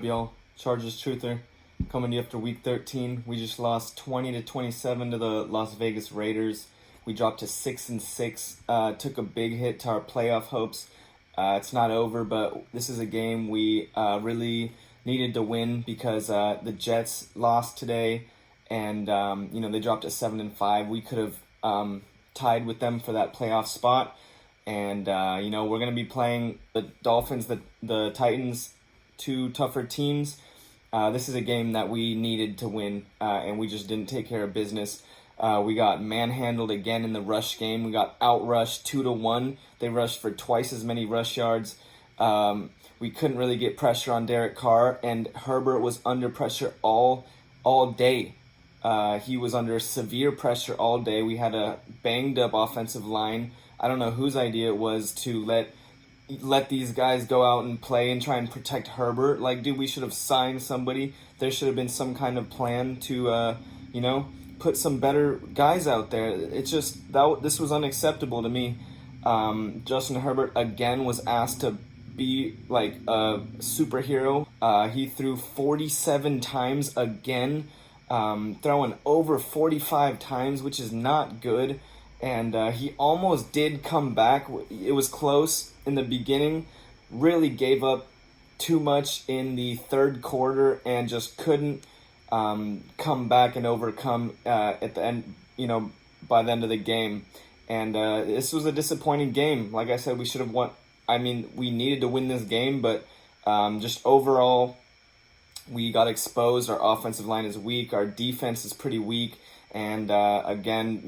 up, y'all? Chargers Truther coming to you after week 13. We just lost 20-27 to the Las Vegas Raiders. We dropped to 6-6. Took a big hit to our playoff hopes. It's not over, but this is a game we really needed to win because the Jets lost today, and they dropped to 7-5. We could have tied with them for that playoff spot. And, we're going to be playing the Dolphins, the Titans, two tougher teams. This is a game that we needed to win, and we just didn't take care of business. We got manhandled again in the rush game. We got outrushed 2-1. They rushed for twice as many rush yards. We couldn't really get pressure on Derek Carr, and Herbert was under pressure all day. He was under severe pressure all day. We had a banged up offensive line. I don't know whose idea it was to let these guys go out and play and try and protect Herbert. Like, dude, we should have signed somebody. There should have been some kind of plan to, put some better guys out there. It's just this was unacceptable to me. Justin Herbert again was asked to be like a superhero. He threw 47 times again, throwing over 45 times, which is not good. And he almost did come back. It was close in the beginning. Really gave up too much in the third quarter and just couldn't come back and overcome at the end, by the end of the game. And this was a disappointing game. Like I said, we should have won. I mean, we needed to win this game, but just overall, we got exposed. Our offensive line is weak. Our defense is pretty weak. And again,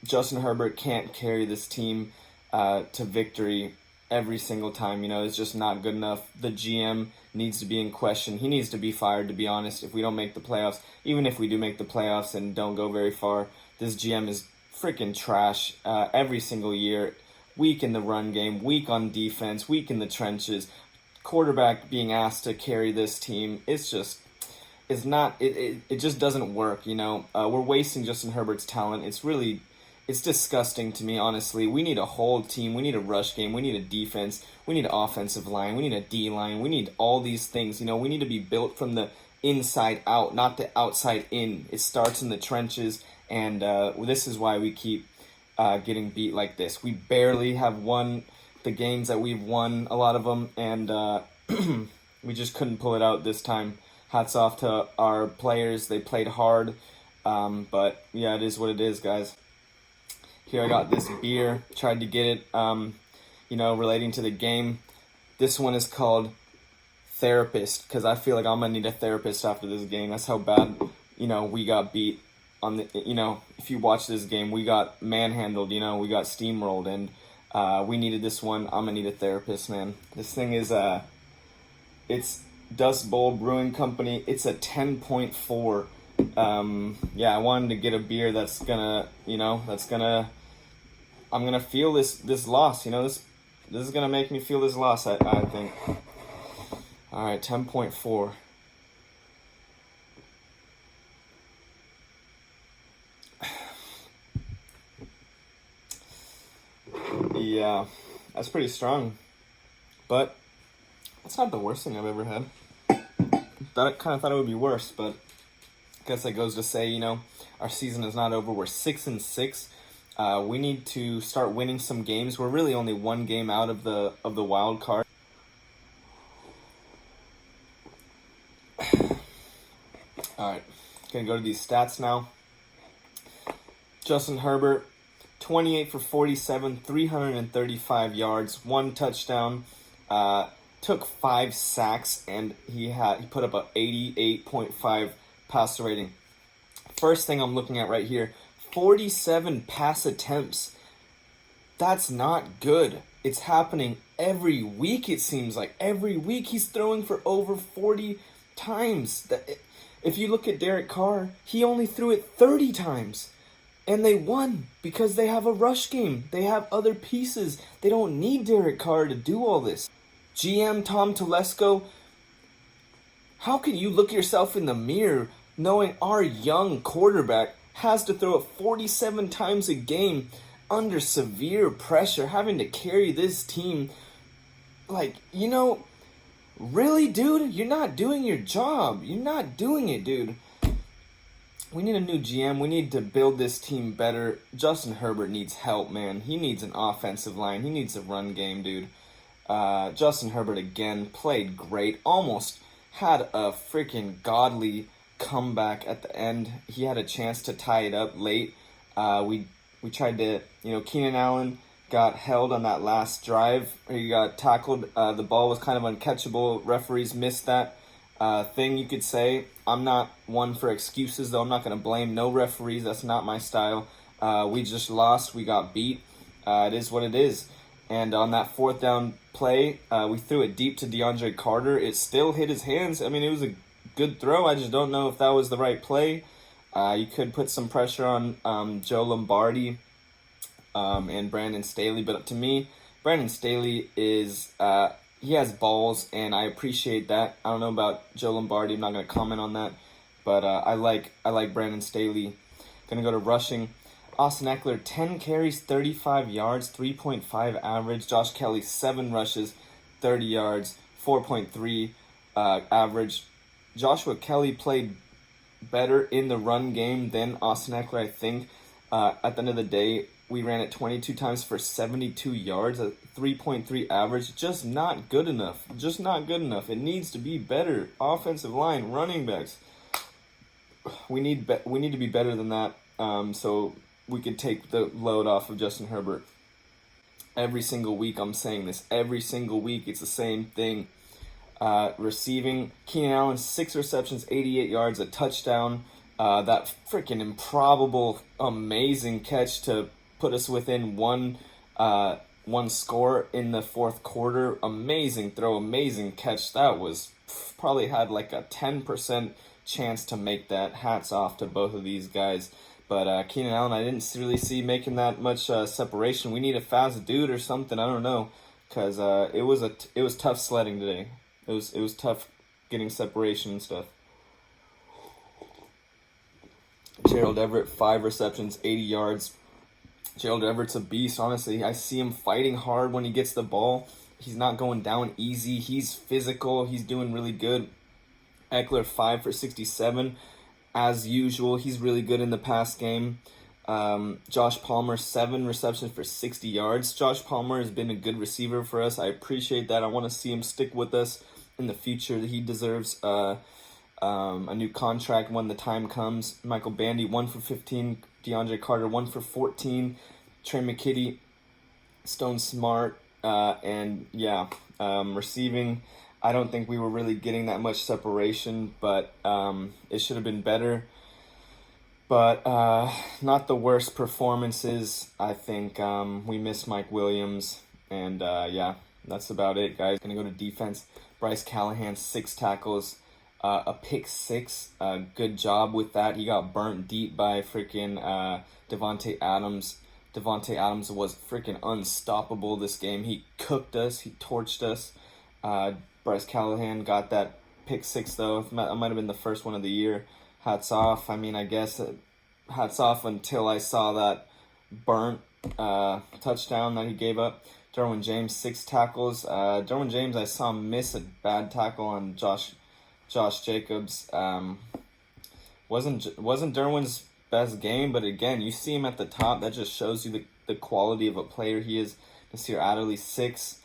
Justin Herbert can't carry this team to victory every single time. It's just not good enough. The GM needs to be in question. He needs to be fired, to be honest, if we don't make the playoffs. Even if we do make the playoffs and don't go very far, this GM is freaking trash every single year. Weak in the run game, weak on defense, weak in the trenches. Quarterback being asked to carry this team, it just doesn't work. We're wasting Justin Herbert's talent. It's disgusting to me, honestly. We need a whole team. We need a rush game. We need a defense. We need an offensive line. We need a D-line. We need all these things. We need to be built from the inside out, not the outside in. It starts in the trenches, and this is why we keep getting beat like this. We barely have won the games that we've won, a lot of them, and we just couldn't pull it out this time. Hats off to our players. They played hard, but yeah, it is what it is, guys. Here I got this beer, tried to get it, relating to the game. This one is called Therapist, because I feel like I'm going to need a therapist after this game. That's how bad, we got beat on the, if you watch this game, we got manhandled, we got steamrolled, and we needed this one. I'm going to need a therapist, man. This thing is, it's Dust Bowl Brewing Company. It's a 10.4. I wanted to get a beer that's gonna, I'm gonna feel this loss, this is gonna make me feel this loss, I think. Alright, 10.4. Yeah, that's pretty strong, but that's not the worst thing I've ever had. I kind of thought it would be worse, but I guess that goes to say, our season is not over. We're 6-6. We need to start winning some games. We're really only one game out of the wild card. All right, gonna go to these stats now. Justin Herbert, 28 for 47, 335 yards, 1 touchdown. Took 5 sacks, and he put up a 88.5 passer rating. First thing I'm looking at right here, 47 pass attempts. That's not good. It's happening every week, it seems like. Every week he's throwing for over 40 times. If you look at Derek Carr, he only threw it 30 times. And they won because they have a rush game. They have other pieces. They don't need Derek Carr to do all this. GM Tom Telesco, how can you look yourself in the mirror knowing our young quarterback has to throw it 47 times a game under severe pressure, having to carry this team? Really, dude? You're not doing your job. You're not doing it, dude. We need a new GM. We need to build this team better. Justin Herbert needs help, man. He needs an offensive line. He needs a run game, dude. Justin Herbert again played great. Almost had a freaking godly comeback at the end. He had a chance to tie it up late. We tried to, Keenan Allen got held on that last drive. He got tackled. The ball was kind of uncatchable. Referees missed that thing, you could say. I'm not one for excuses, though. I'm not going to blame no referees. That's not my style. We just lost. We got beat. It is what it is. And on that fourth down play, we threw it deep to DeAndre Carter. It still hit his hands. I mean, it was a good throw. I just don't know if that was the right play. You could put some pressure on Joe Lombardi and Brandon Staley. But to me, Brandon Staley is... he has balls, and I appreciate that. I don't know about Joe Lombardi. I'm not going to comment on that. But I like Brandon Staley. Going to go to rushing. Austin Eckler, 10 carries, 35 yards, 3.5 average. Josh Kelly, 7 rushes, 30 yards, 4.3 average. Joshua Kelly played better in the run game than Austin Eckler, I think. At the end of the day, we ran it 22 times for 72 yards, a 3.3 average. Just not good enough. Just not good enough. It needs to be better. Offensive line, running backs. We need to be better than that. So we could take the load off of Justin Herbert. Every single week I'm saying this. Every single week it's the same thing. Receiving, Keenan Allen, 6 receptions, 88 yards, a touchdown. That freaking improbable, amazing catch to put us within one score in the fourth quarter. Amazing throw, amazing catch. That was probably had like a 10% chance to make that. Hats off to both of these guys. But Keenan Allen, I didn't really see making that much separation. We need a fast dude or something. I don't know, because it was tough sledding today. It was tough getting separation and stuff. Gerald Everett, 5 receptions, 80 yards. Gerald Everett's a beast, honestly. I see him fighting hard when he gets the ball. He's not going down easy. He's physical. He's doing really good. Eckler, 5 for 67. As usual, he's really good in the pass game. Josh Palmer, 7 receptions for 60 yards. Josh Palmer has been a good receiver for us. I appreciate that. I want to see him stick with us in the future. He deserves a new contract when the time comes. Michael Bandy, 1 for 15. DeAndre Carter, 1 for 14. Trey McKitty, Stone Smart, and receiving. I don't think we were really getting that much separation, but it should have been better. But not the worst performances. I think we missed Mike Williams, and that's about it, guys. Gonna go to defense. Bryce Callahan, 6 tackles, a pick 6. Good job with that. He got burnt deep by freaking Devontae Adams. Devontae Adams was freaking unstoppable this game. He cooked us. He torched us. Bryce Callahan got that pick 6, though. That might have been the first one of the year. Hats off. I mean, I guess hats off until I saw that burnt touchdown that he gave up. Derwin James, 6 tackles. Derwin James, I saw him miss a bad tackle on Josh Jacobs. Wasn't Derwin's best game, but again, you see him at the top. That just shows you the quality of a player he is. Nasir Adderley, 6.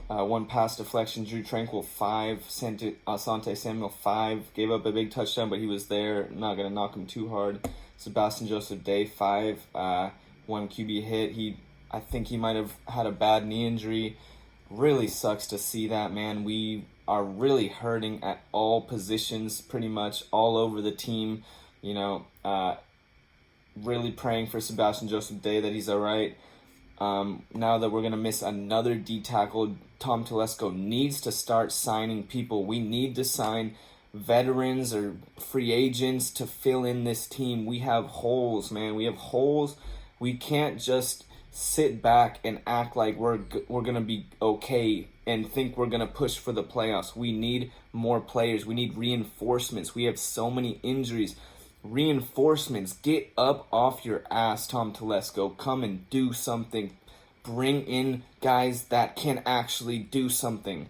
1 pass deflection. Drew Tranquil, 5. Asante Samuel, 5. Gave up a big touchdown, but he was there. Not going to knock him too hard. Sebastian Joseph Day, 5. 1 QB hit. I think he might have had a bad knee injury. Really sucks to see that, man. We are really hurting at all positions, pretty much all over the team. Really praying for Sebastian Joseph Day that he's all right. Now that we're going to miss another D tackle, Tom Telesco needs to start signing people. We need to sign veterans or free agents to fill in this team. We have holes, man. We have holes. We can't just sit back and act like we're going to be okay and think we're going to push for the playoffs. We need more players. We need reinforcements. We have so many injuries. Reinforcements. Get up off your ass, Tom Telesco. Come and do something. Bring in guys that can actually do something.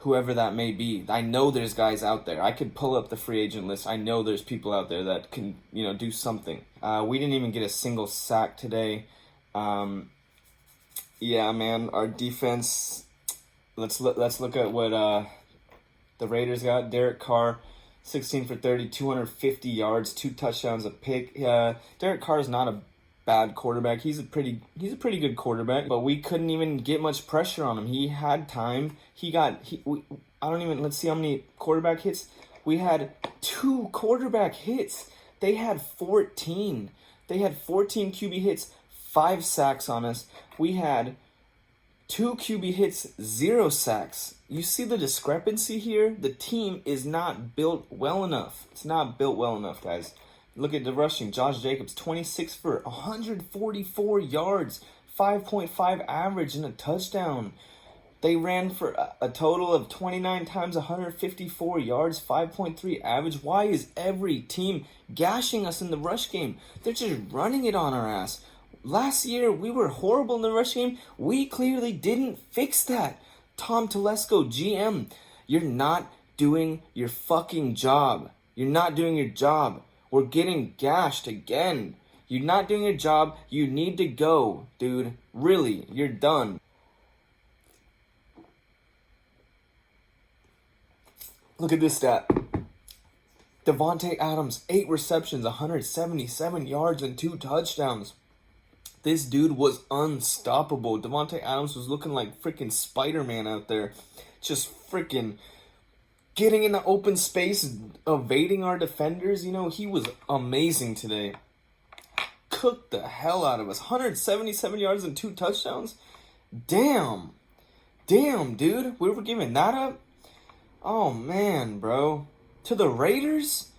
whoever that may be. I know there's guys out there. I could pull up the free agent list. I know there's people out there that can, do something. We didn't even get a single sack today. Yeah, man, our defense. Let's look at what the Raiders got. Derek Carr, 16 for 30, 250 yards, 2 touchdowns, a pick. Derek Carr is not a bad quarterback. He's a pretty good quarterback, but we couldn't even get much pressure on him. He had time. Let's see how many quarterback hits. We had 2 quarterback hits. They had 14. They had 14 QB hits, 5 sacks on us. We had 2 QB hits, 0 sacks. You see the discrepancy here? The team is not built well enough. It's not built well enough, guys. Look at the rushing. Josh Jacobs, 26 for 144 yards, 5.5 average and a touchdown. They ran for a total of 29 times, 154 yards, 5.3 average. Why is every team gashing us in the rush game? They're just running it on our ass. Last year, we were horrible in the rush game. We clearly didn't fix that. Tom Telesco, GM, you're not doing your fucking job. You're not doing your job. We're getting gashed again. You're not doing your job. You need to go, dude. Really, you're done. Look at this stat. Devontae Adams, 8 receptions, 177 yards, and 2 touchdowns. This dude was unstoppable. Devontae Adams was looking like freaking Spider-Man out there. Just freaking getting in the open space, evading our defenders. He was amazing today. Cooked the hell out of us. 177 yards and 2 touchdowns? Damn, dude. We were giving that up? Oh, man, bro. To the Raiders?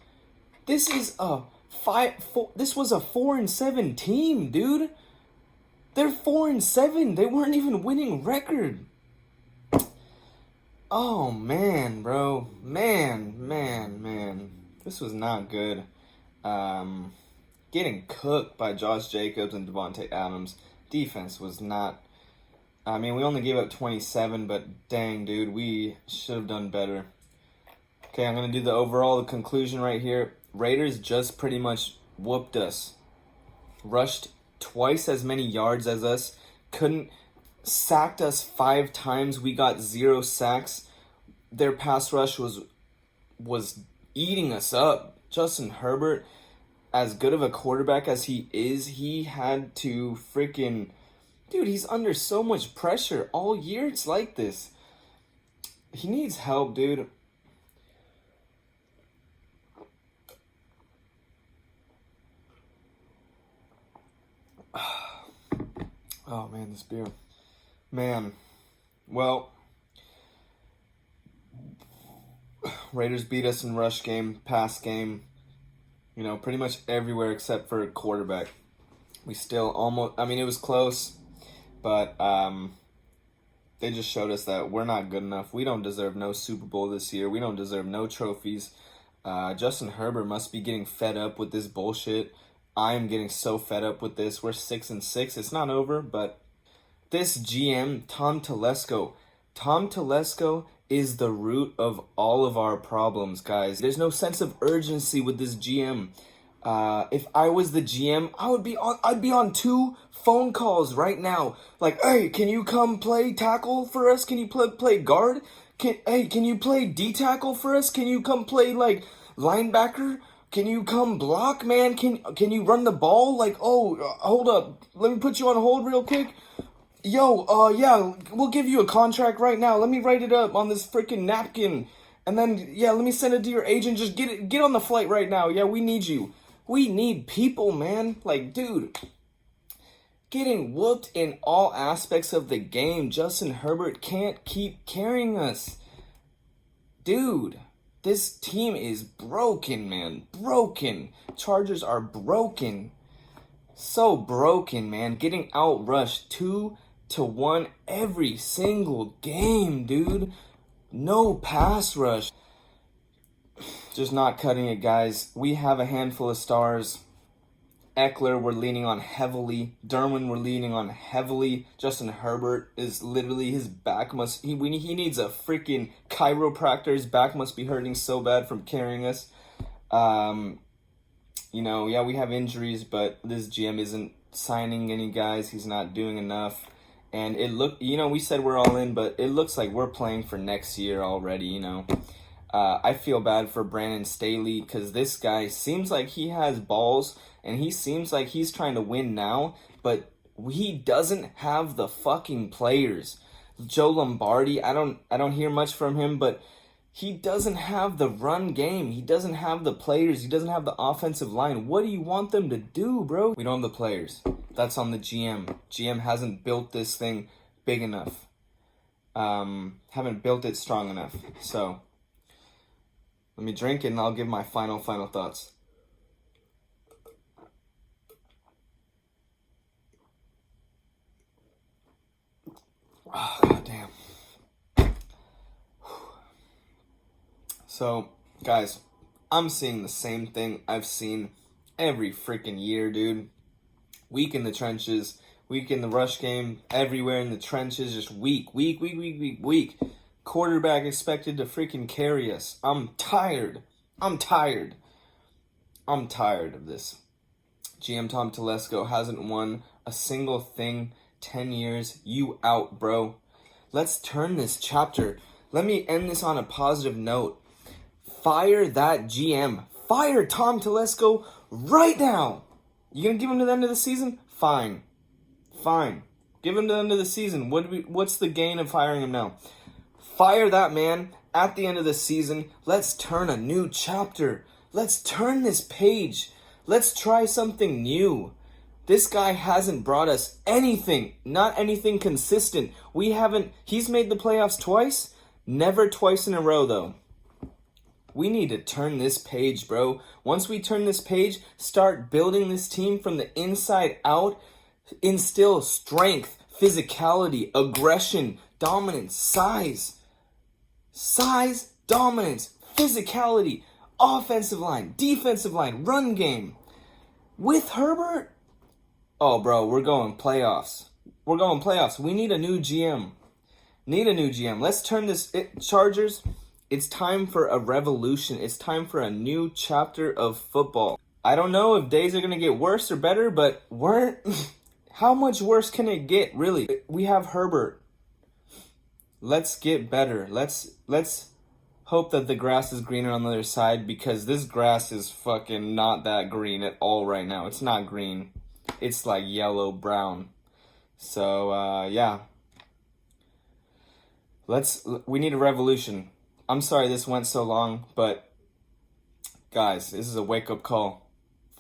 This was a 4-7 team, dude. They're 4-7. They weren't even winning record. Oh, man, bro. Man. This was not good. Getting cooked by Josh Jacobs and Devontae Adams. Defense was not... we only gave up 27, but dang, dude, we should have done better. Okay, I'm going to do the conclusion right here. Raiders just pretty much whooped us. Rushed twice as many yards as us. Sacked us 5 times. We got 0 sacks. Their pass rush was eating us up. Justin Herbert, as good of a quarterback as he is, he had to freaking... Dude, he's under so much pressure. All year it's like this. He needs help, dude. Oh, man, this beer. Man. Well, Raiders beat us in rush game, pass game, pretty much everywhere except for quarterback. We still almost... it was close. But they just showed us that we're not good enough. We don't deserve no Super Bowl this year. We don't deserve no trophies. Justin Herbert must be getting fed up with this bullshit. I am getting so fed up with this. We're 6-6. It's not over, but this GM, Tom Telesco. Tom Telesco is the root of all of our problems, guys. There's no sense of urgency with this GM. If I was the GM, I'd be on 2 phone calls right now. Like, hey, can you come play tackle for us? Can you play guard? Can you play D tackle for us? Can you come play like linebacker? Can you come block, man? Can you run the ball? Like, hold up. Let me put you on hold real quick. Yo, yeah, we'll give you a contract right now. Let me write it up on this freaking napkin. And then, yeah, let me send it to your agent. Just get on the flight right now. Yeah, we need you. We need people, man. Like, dude, getting whooped in all aspects of the game. Justin Herbert can't keep carrying us. Dude, this team is broken, man. Broken. Chargers are broken. So broken, man. Getting outrushed 2-1 every single game, dude. No pass rush. Just not cutting it, guys. We have a handful of stars. Eckler, we're leaning on heavily. Derwin, we're leaning on heavily. Justin Herbert is literally, his back he needs a freaking chiropractor. His back must be hurting so bad from carrying us. You know, yeah, we have injuries, but this GM isn't signing any guys. He's not doing enough. And we said we're all in, but it looks like we're playing for next year already, you know. I feel bad for Brandon Staley because this guy seems like he has balls and he seems like he's trying to win now, but he doesn't have the fucking players. Joe Lombardi, I don't hear much from him, but he doesn't have the run game. He doesn't have the players. He doesn't have the offensive line. What do you want them to do, bro? We don't have the players. That's on the GM. GM hasn't built this thing big enough. Haven't built it strong enough. So let me drink it and I'll give my final thoughts. Oh, God damn. So, guys, I'm seeing the same thing I've seen every freaking year, dude. Weak in the trenches, weak in the rush game, everywhere in the trenches, just weak. Quarterback expected to freaking carry us. I'm tired of this. GM Tom Telesco hasn't won a single thing 10 years. You out, bro. Let's turn this chapter. Let me end this on a positive note. Fire that GM. Fire Tom Telesco right now. You gonna give him to the end of the season? Fine. Give him to the end of the season. What's the gain of firing him now? Fire that man at the end of the season. Let's turn a new chapter. Let's turn this page. Let's try something new. This guy hasn't brought us anything. Not anything consistent. He's made the playoffs twice. Never twice in a row, though. We need to turn this page, bro. Once we turn this page, start building this team from the inside out. Instill strength, physicality, aggression, dominance, size. Size, dominance, physicality, offensive line, defensive line, run game. With Herbert? Oh, bro, we're going playoffs. We need a new GM. Let's turn this... Chargers... It's time for a revolution. It's time for a new chapter of football. I don't know if days are going to get worse or better, but how much worse can it get, really? We have Herbert. Let's get better. Let's hope that the grass is greener on the other side, because this grass is fucking not that green at all right now. It's not green. It's like yellow, brown. So, yeah. We need a revolution. I'm sorry this went so long, but guys, this is a wake-up call.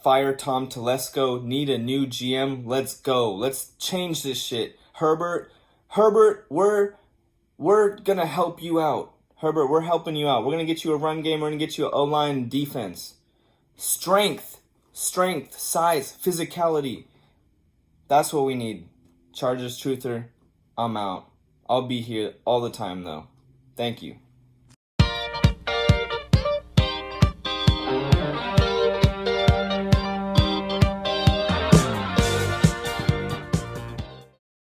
Fire Tom Telesco, need a new GM. Let's go. Let's change this shit. Herbert, we're gonna help you out. Herbert, we're helping you out. We're gonna get you a run game. We're gonna get you an O-line defense. Strength, size, physicality. That's what we need. Chargers Truther, I'm out. I'll be here all the time, though. Thank you.